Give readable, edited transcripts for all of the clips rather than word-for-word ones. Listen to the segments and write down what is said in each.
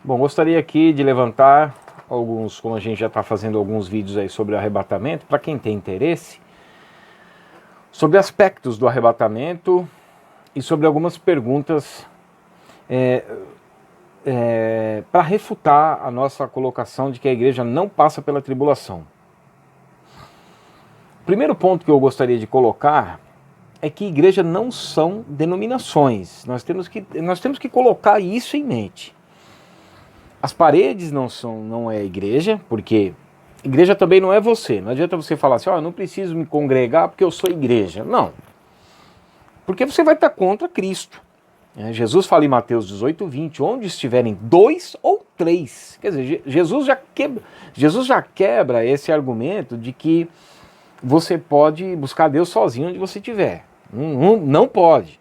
Bom, gostaria aqui de levantar alguns, como a gente já está fazendo alguns vídeos aí sobre o arrebatamento, para quem tem interesse, sobre aspectos do arrebatamento e sobre algumas perguntas para refutar a nossa colocação de que a igreja não passa pela tribulação. O primeiro ponto que eu gostaria de colocar é que igreja não são denominações. Nós temos que colocar isso em mente. As paredes não é igreja, porque igreja também não é você. Não adianta você falar assim, eu não preciso me congregar porque eu sou igreja. Não. Porque você vai estar contra Cristo. Jesus fala em Mateus 18:20, onde estiverem 2 ou 3. Quer dizer, Jesus já quebra esse argumento de que você pode buscar Deus sozinho onde você estiver. Não pode.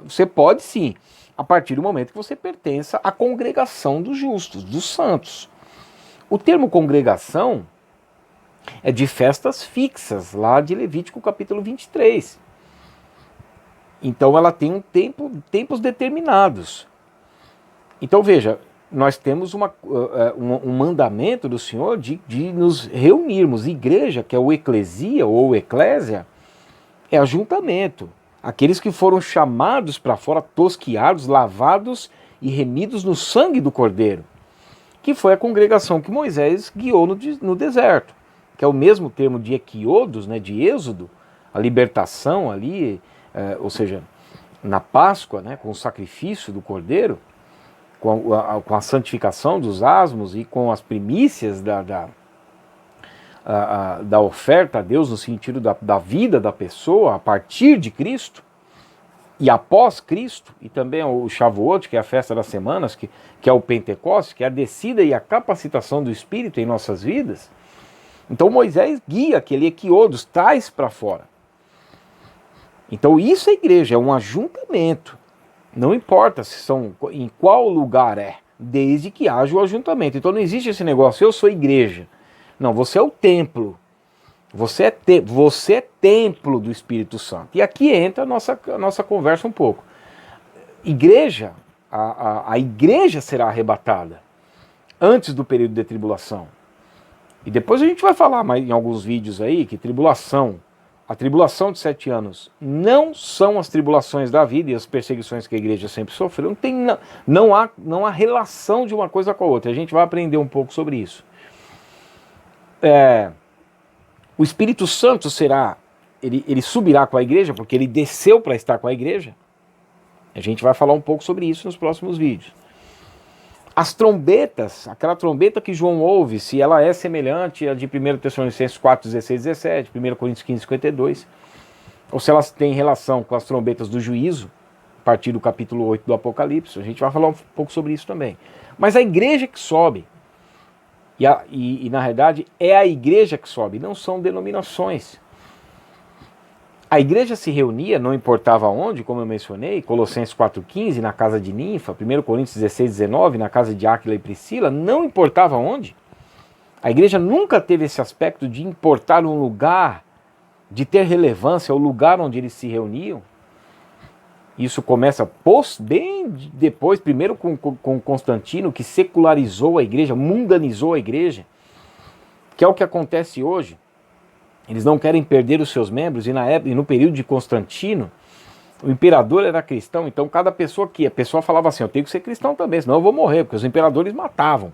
Você pode sim, a partir do momento que você pertença à congregação dos justos, dos santos. O termo congregação é de festas fixas, lá de Levítico capítulo 23. Então ela tem tempos determinados. Então veja, nós temos um mandamento do Senhor de nos reunirmos. Igreja, que é o eclesia ou eclésia, é ajuntamento. Aqueles que foram chamados para fora, tosquiados, lavados e remidos no sangue do Cordeiro, que foi a congregação que Moisés guiou no deserto, que é o mesmo termo de equiodos, né, de êxodo, a libertação ali, ou seja, na Páscoa, né, com o sacrifício do Cordeiro, com a santificação dos asmos e com as primícias da oferta a Deus no sentido da vida da pessoa a partir de Cristo e após Cristo, e também o Shavuot, que é a festa das semanas, que é o Pentecostes, que é a descida e a capacitação do Espírito em nossas vidas. Então Moisés guia aquele equiodos, traz para fora. Então isso é igreja, é um ajuntamento. Não importa em qual lugar é, desde que haja o ajuntamento. Então não existe esse negócio, eu sou igreja. Não, você é o templo. Você é templo do Espírito Santo. E aqui entra a nossa conversa um pouco. Igreja, a igreja será arrebatada antes do período de tribulação. E depois a gente vai falar mais em alguns vídeos aí que a tribulação de 7 anos não são as tribulações da vida e as perseguições que a igreja sempre sofreu. Não há relação de uma coisa com a outra. A gente vai aprender um pouco sobre isso. O Espírito Santo ele subirá com a igreja, porque ele desceu para estar com a igreja. A gente vai falar um pouco sobre isso nos próximos vídeos. As trombetas, aquela trombeta que João ouve, se ela é semelhante à de 1 Tessalonicenses 4, 16, 17, 1 Coríntios 15, 52, ou se elas têm relação com as trombetas do juízo, a partir do capítulo 8 do Apocalipse, a gente vai falar um pouco sobre isso também. Mas a igreja que sobe, e na realidade é a igreja que sobe, não são denominações. A igreja se reunia, não importava onde, como eu mencionei, Colossenses 4,15 na casa de Ninfa, 1 Coríntios 16, 19 na casa de Áquila e Priscila, não importava onde. A igreja nunca teve esse aspecto de importar um lugar, de ter relevância, o lugar onde eles se reuniam. Isso começa bem depois, primeiro com Constantino, que secularizou a igreja, mundanizou a igreja, que é o que acontece hoje. Eles não querem perder os seus membros, e no período de Constantino, o imperador era cristão, então cada pessoa a pessoa falava assim, eu tenho que ser cristão também, senão eu vou morrer, porque os imperadores matavam.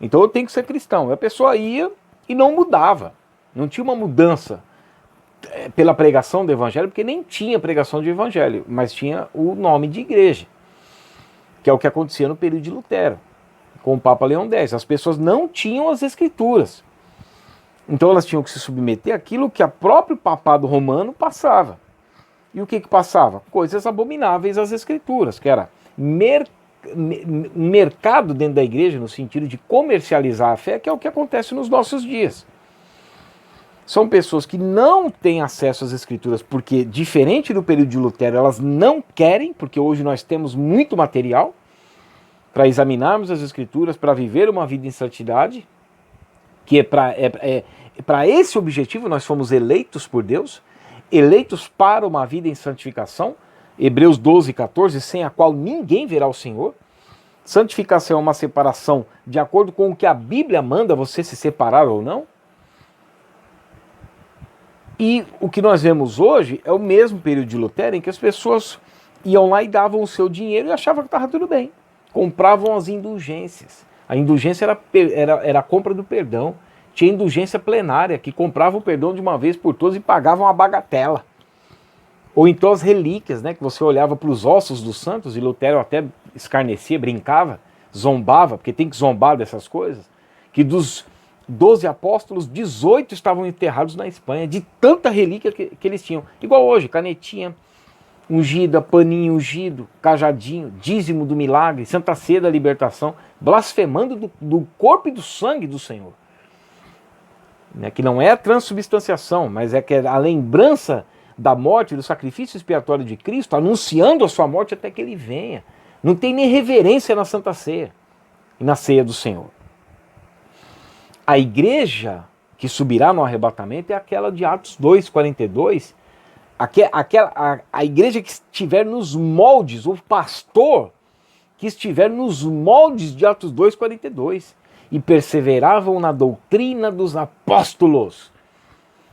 Então eu tenho que ser cristão. E a pessoa ia e não mudava, não tinha uma mudança pela pregação do evangelho, porque nem tinha pregação de evangelho, mas tinha o nome de igreja, que é o que acontecia no período de Lutero, com o Papa Leão X. As pessoas não tinham as escrituras, então elas tinham que se submeter àquilo que o próprio papado romano passava. E o que passava? Coisas abomináveis às escrituras, que era mercado dentro da igreja, no sentido de comercializar a fé, que é o que acontece nos nossos dias. São pessoas que não têm acesso às escrituras, porque, diferente do período de Lutero, elas não querem, porque hoje nós temos muito material para examinarmos as escrituras, para viver uma vida em santidade, que é para esse objetivo nós fomos eleitos por Deus, eleitos para uma vida em santificação, Hebreus 12, 14, sem a qual ninguém verá o Senhor. Santificação é uma separação de acordo com o que a Bíblia manda você se separar ou não? E o que nós vemos hoje é o mesmo período de Lutero em que as pessoas iam lá e davam o seu dinheiro e achavam que estava tudo bem. Compravam as indulgências. A indulgência era a compra do perdão. Tinha indulgência plenária, que comprava o perdão de uma vez por todas e pagava uma bagatela. Ou então as relíquias, né, que você olhava para os ossos dos santos, e Lutero até escarnecia, brincava, zombava, porque tem que zombar dessas coisas, que dos 12 apóstolos, 18 estavam enterrados na Espanha, de tanta relíquia que eles tinham. Igual hoje, canetinha ungida, paninho ungido, cajadinho, dízimo do milagre, Santa Ceia da libertação, blasfemando do corpo e do sangue do Senhor. Né, que não é a transubstanciação, mas é que é a lembrança da morte, do sacrifício expiatório de Cristo, anunciando a sua morte até que ele venha. Não tem nem reverência na Santa Ceia e na ceia do Senhor. A igreja que subirá no arrebatamento é aquela de Atos 2:42, a igreja que estiver nos moldes, o pastor que estiver nos moldes de Atos 2:42, e perseveravam na doutrina dos apóstolos,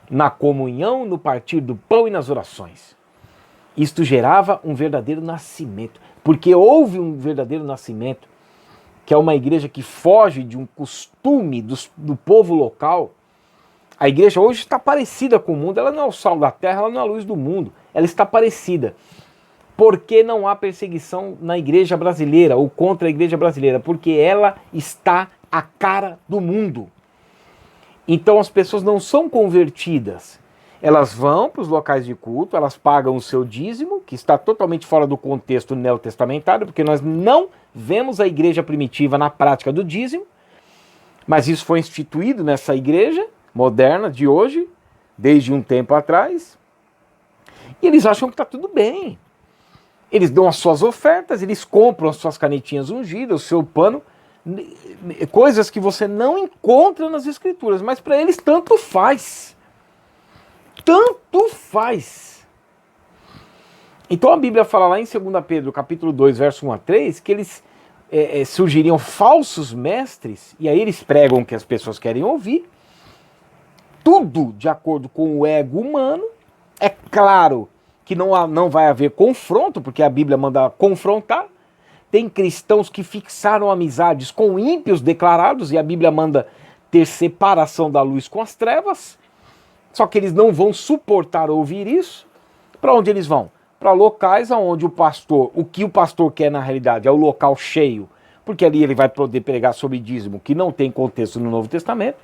na comunhão, no partir do pão e nas orações. Isto gerava um verdadeiro nascimento, porque houve um verdadeiro nascimento, que é uma igreja que foge de um costume do povo local. A igreja hoje está parecida com o mundo, ela não é o sal da terra, ela não é a luz do mundo, ela está parecida. Por que não há perseguição na igreja brasileira ou contra a igreja brasileira? Porque ela está a cara do mundo. Então as pessoas não são convertidas. Elas vão para os locais de culto, elas pagam o seu dízimo, que está totalmente fora do contexto neotestamentário, porque nós não vemos a igreja primitiva na prática do dízimo, mas isso foi instituído nessa igreja moderna de hoje, desde um tempo atrás, e eles acham que está tudo bem. Eles dão as suas ofertas, eles compram as suas canetinhas ungidas, o seu pano, coisas que você não encontra nas escrituras, mas para eles tanto faz. Tanto faz. Então a Bíblia fala lá em 2 Pedro, capítulo 2, verso 1 a 3, que eles surgiriam falsos mestres, e aí eles pregam o que as pessoas querem ouvir, tudo de acordo com o ego humano. É claro que não vai haver confronto, porque a Bíblia manda confrontar. Tem cristãos que fixaram amizades com ímpios declarados, e a Bíblia manda ter separação da luz com as trevas. Só que eles não vão suportar ouvir isso. Para onde eles vão? Para locais onde o que o pastor quer na realidade é o local cheio, porque ali ele vai poder pregar sobre dízimo que não tem contexto no Novo Testamento.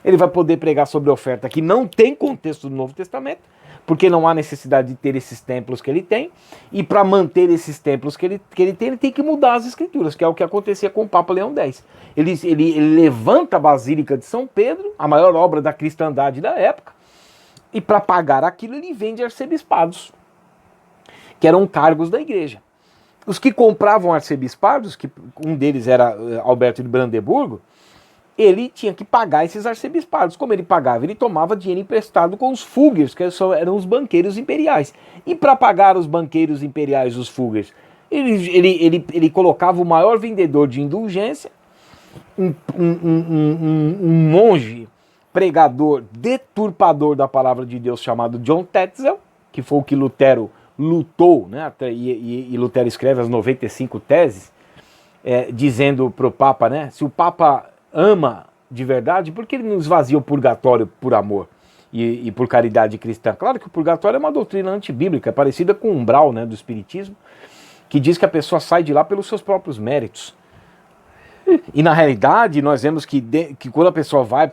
Ele vai poder pregar sobre oferta que não tem contexto no Novo Testamento, porque não há necessidade de ter esses templos que ele tem, e para manter esses templos que ele tem que mudar as escrituras, que é o que acontecia com o Papa Leão X. Ele levanta a Basílica de São Pedro, a maior obra da cristandade da época, e para pagar aquilo ele vende arcebispados, que eram cargos da igreja. Os que compravam arcebispados, que um deles era Alberto de Brandeburgo, ele tinha que pagar esses arcebispados. Como ele pagava? Ele tomava dinheiro emprestado com os fugers, que eram os banqueiros imperiais. E para pagar os banqueiros imperiais, os fugers, ele colocava o maior vendedor de indulgência, um monge, pregador, deturpador da palavra de Deus, chamado John Tetzel, que foi o que Lutero lutou, né? E Lutero escreve as 95 teses, dizendo para o Papa, né? Se o Papa ama de verdade, por que ele não esvazia o purgatório por amor e por caridade cristã? Claro que o purgatório é uma doutrina antibíblica, é parecida com o umbral, né, do espiritismo, que diz que a pessoa sai de lá pelos seus próprios méritos. E na realidade nós vemos que quando a pessoa vai,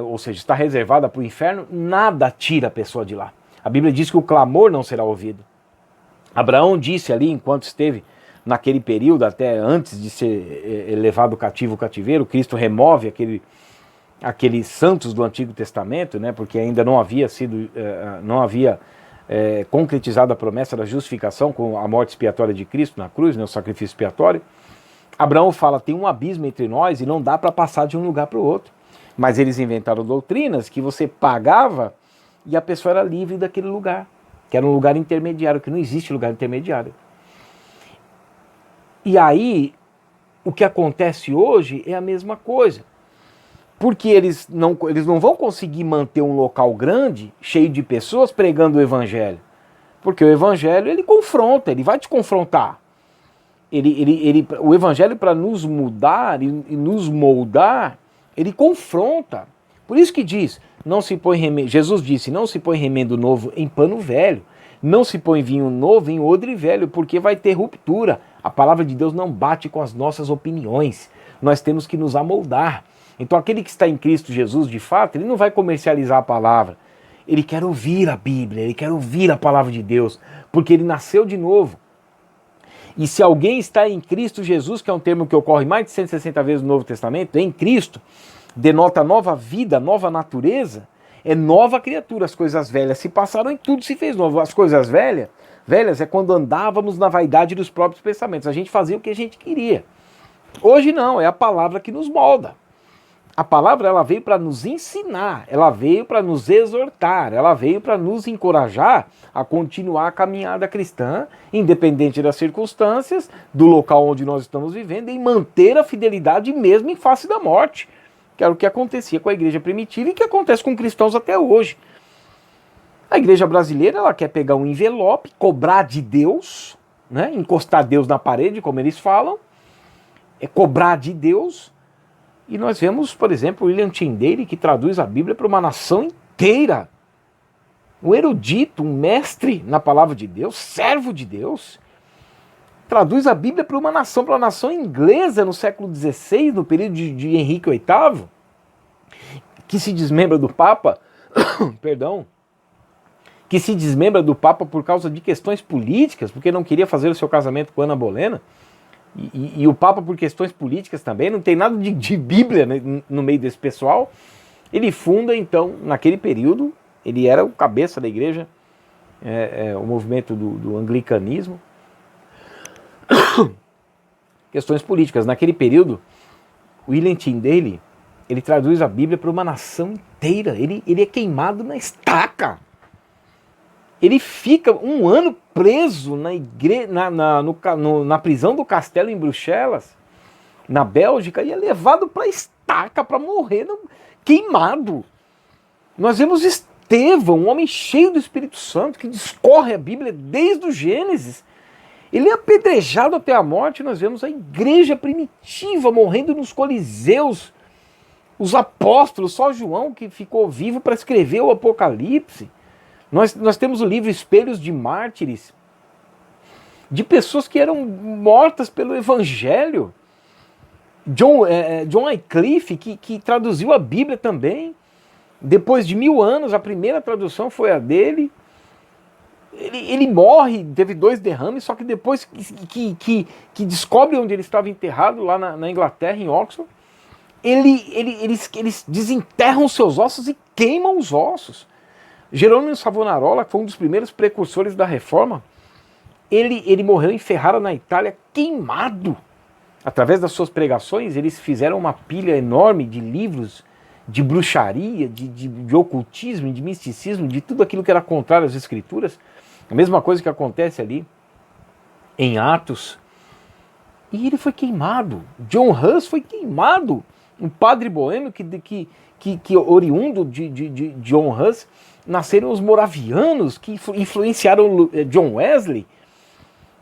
ou seja, está reservada para o inferno, nada tira a pessoa de lá. A Bíblia diz que o clamor não será ouvido. Abraão disse ali, enquanto esteve naquele período, até antes de ser levado cativo o cativeiro, Cristo remove aqueles santos do Antigo Testamento, né, porque ainda não havia concretizado a promessa da justificação com a morte expiatória de Cristo na cruz, né, o sacrifício expiatório. Abraão fala, tem um abismo entre nós e não dá para passar de um lugar para o outro. Mas eles inventaram doutrinas que você pagava e a pessoa era livre daquele lugar, que era um lugar intermediário, que não existe lugar intermediário. E aí, o que acontece hoje é a mesma coisa. Porque eles não vão conseguir manter um local grande, cheio de pessoas pregando o evangelho. Porque o evangelho, ele confronta, ele vai te confrontar. O evangelho, para nos mudar e nos moldar, ele confronta. Por isso que diz, não se põe remendo, Jesus disse, não se põe remendo novo em pano velho, não se põe vinho novo em odre velho, porque vai ter ruptura. A palavra de Deus não bate com as nossas opiniões. Nós temos que nos amoldar. Então aquele que está em Cristo Jesus, de fato, ele não vai comercializar a palavra. Ele quer ouvir a Bíblia, ele quer ouvir a palavra de Deus, porque ele nasceu de novo. E se alguém está em Cristo Jesus, que é um termo que ocorre mais de 160 vezes no Novo Testamento, em Cristo, denota nova vida, nova natureza, é nova criatura. As coisas velhas se passaram e tudo se fez novo. As coisas velhas é quando andávamos na vaidade dos próprios pensamentos. A gente fazia o que a gente queria. Hoje não, é a palavra que nos molda. A palavra, ela veio para nos ensinar, ela veio para nos exortar, ela veio para nos encorajar a continuar a caminhada cristã, independente das circunstâncias, do local onde nós estamos vivendo, e manter a fidelidade mesmo em face da morte, que era o que acontecia com a igreja primitiva e que acontece com cristãos até hoje. A igreja brasileira, ela quer pegar um envelope, cobrar de Deus, né, encostar Deus na parede, como eles falam, é cobrar de Deus. E nós vemos, por exemplo, William Tyndale, que traduz a Bíblia para uma nação inteira. Um erudito, um mestre na palavra de Deus, servo de Deus, traduz a Bíblia para uma nação inglesa no século XVI, no período de Henrique VIII, que se desmembra do Papa, perdão, que se desmembra do Papa por causa de questões políticas, porque não queria fazer o seu casamento com Ana Bolena. E o Papa por questões políticas também, não tem nada de Bíblia, né, no meio desse pessoal. Ele funda, então, naquele período, ele era o cabeça da igreja, o movimento do anglicanismo. Questões políticas. Naquele período, William Tyndale, ele traduz a Bíblia para uma nação inteira. Ele é queimado na estaca. Ele fica um ano preso na prisão do castelo em Bruxelas, na Bélgica, e é levado para a estaca para morrer queimado. Nós vemos Estevão, um homem cheio do Espírito Santo, que discorre a Bíblia desde o Gênesis. Ele é apedrejado até a morte. Nós vemos a igreja primitiva morrendo nos coliseus. Os apóstolos, só João que ficou vivo para escrever o Apocalipse. Nós temos o livro Espelhos de Mártires, de pessoas que eram mortas pelo Evangelho. John Wycliffe, que traduziu a Bíblia também. Depois de 1000 anos, a primeira tradução foi a dele. Ele morre, teve 2 derrames, só que depois que descobre onde ele estava enterrado, lá na Inglaterra, em Oxford, eles desenterram os seus ossos e queimam os ossos. Jerônimo Savonarola, que foi um dos primeiros precursores da Reforma, ele morreu em Ferrara, na Itália, queimado. Através das suas pregações, eles fizeram uma pilha enorme de livros de bruxaria, de ocultismo, de misticismo, de tudo aquilo que era contrário às Escrituras. A mesma coisa que acontece ali em Atos. E ele foi queimado. John Hus foi queimado. Um padre boêmio que oriundo de John Hus, nasceram os moravianos, que influenciaram John Wesley.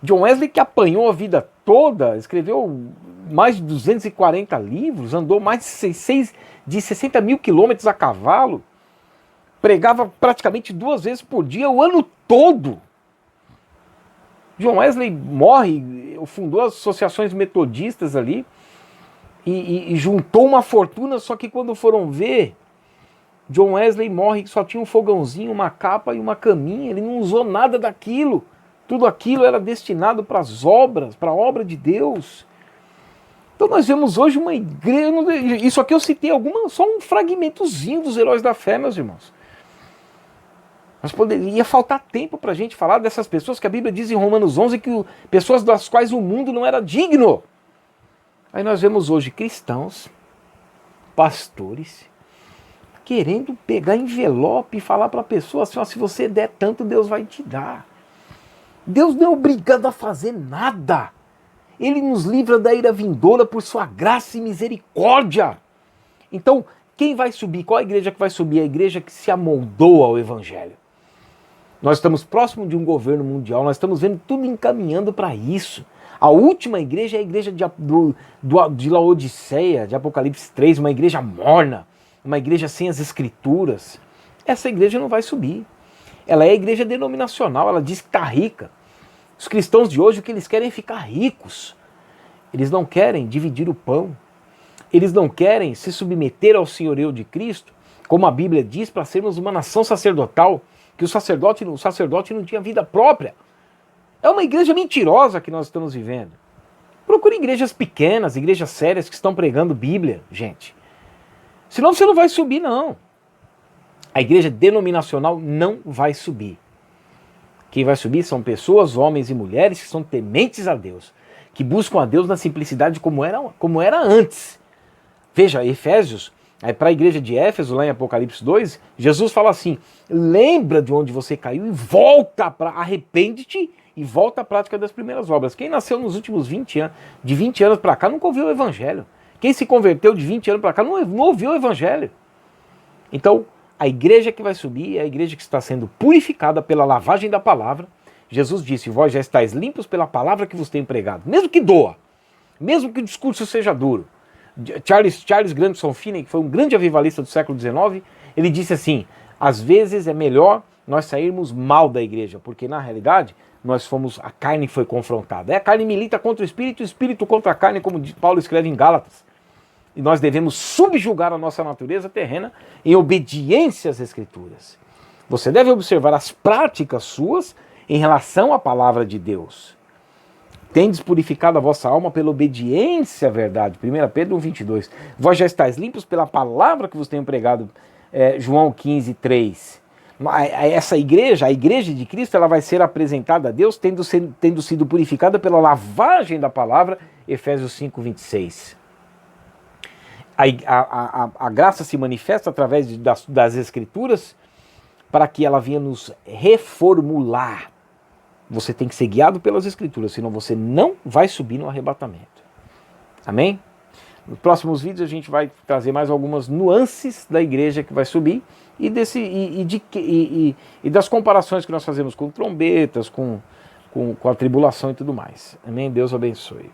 John Wesley, que apanhou a vida toda, escreveu mais de 240 livros, andou mais de 60 mil quilômetros a cavalo, pregava praticamente 2 vezes por dia, o ano todo. John Wesley morre, fundou as associações metodistas ali, e juntou uma fortuna, só que quando foram ver, John Wesley morre, só tinha um fogãozinho, uma capa e uma caminha, ele não usou nada daquilo. Tudo aquilo era destinado para as obras, para a obra de Deus. Então nós vemos hoje uma igreja, isso aqui eu citei só um fragmentozinho dos heróis da fé, meus irmãos. Mas ia faltar tempo para a gente falar dessas pessoas que a Bíblia diz em Romanos 11 que pessoas das quais o mundo não era digno. Aí nós vemos hoje cristãos, pastores, querendo pegar envelope e falar para a pessoa assim, ó, se você der tanto, Deus vai te dar. Deus não é obrigado a fazer nada. Ele nos livra da ira vindoura por sua graça e misericórdia. Então, quem vai subir? Qual a igreja que vai subir? A igreja que se amoldou ao Evangelho. Nós estamos próximos de um governo mundial, nós estamos vendo tudo encaminhando para isso. A última igreja é a igreja de Laodiceia, de Apocalipse 3, uma igreja morna, uma igreja sem as escrituras. Essa igreja não vai subir. Ela é a igreja denominacional, ela diz que está rica. Os cristãos de hoje, o que eles querem é ficar ricos. Eles não querem dividir o pão. Eles não querem se submeter ao senhorio de Cristo, como a Bíblia diz, para sermos uma nação sacerdotal, que o sacerdote não tinha vida própria. É uma igreja mentirosa que nós estamos vivendo. Procure igrejas pequenas, igrejas sérias que estão pregando Bíblia, gente. Senão você não vai subir, não. A igreja denominacional não vai subir. Quem vai subir são pessoas, homens e mulheres que são tementes a Deus, que buscam a Deus na simplicidade como era antes. Veja, Efésios, para a igreja de Éfeso, lá em Apocalipse 2, Jesus fala assim: lembra de onde você caiu e volta para, arrepende-te e volta à prática das primeiras obras. Quem nasceu nos últimos 20 anos, de 20 anos para cá, nunca ouviu o Evangelho. Quem se converteu de 20 anos para cá não ouviu o Evangelho. Então, a igreja que vai subir é a igreja que está sendo purificada pela lavagem da palavra. Jesus disse: vós já estáis limpos pela palavra que vos tenho pregado. Mesmo que doa, mesmo que o discurso seja duro. Charles Grandson Finney, que foi um grande avivalista do século XIX, ele disse assim: às vezes é melhor nós sairmos mal da igreja, porque na realidade a carne foi confrontada. A carne milita contra o espírito contra a carne, como Paulo escreve em Gálatas. E nós devemos subjugar a nossa natureza terrena em obediência às Escrituras. Você deve observar as práticas suas em relação à palavra de Deus. Tendes purificado a vossa alma pela obediência à verdade. 1 Pedro 1,22. Vós já estáis limpos pela palavra que vos tenho pregado. João 15,3. Essa igreja, a igreja de Cristo, ela vai ser apresentada a Deus tendo sido purificada pela lavagem da palavra. Efésios 5,26. A graça se manifesta através das Escrituras para que ela venha nos reformular. Você tem que ser guiado pelas Escrituras, senão você não vai subir no arrebatamento. Amém? Nos próximos vídeos a gente vai trazer mais algumas nuances da igreja que vai subir e das comparações que nós fazemos com trombetas, com a tribulação e tudo mais. Amém? Deus abençoe.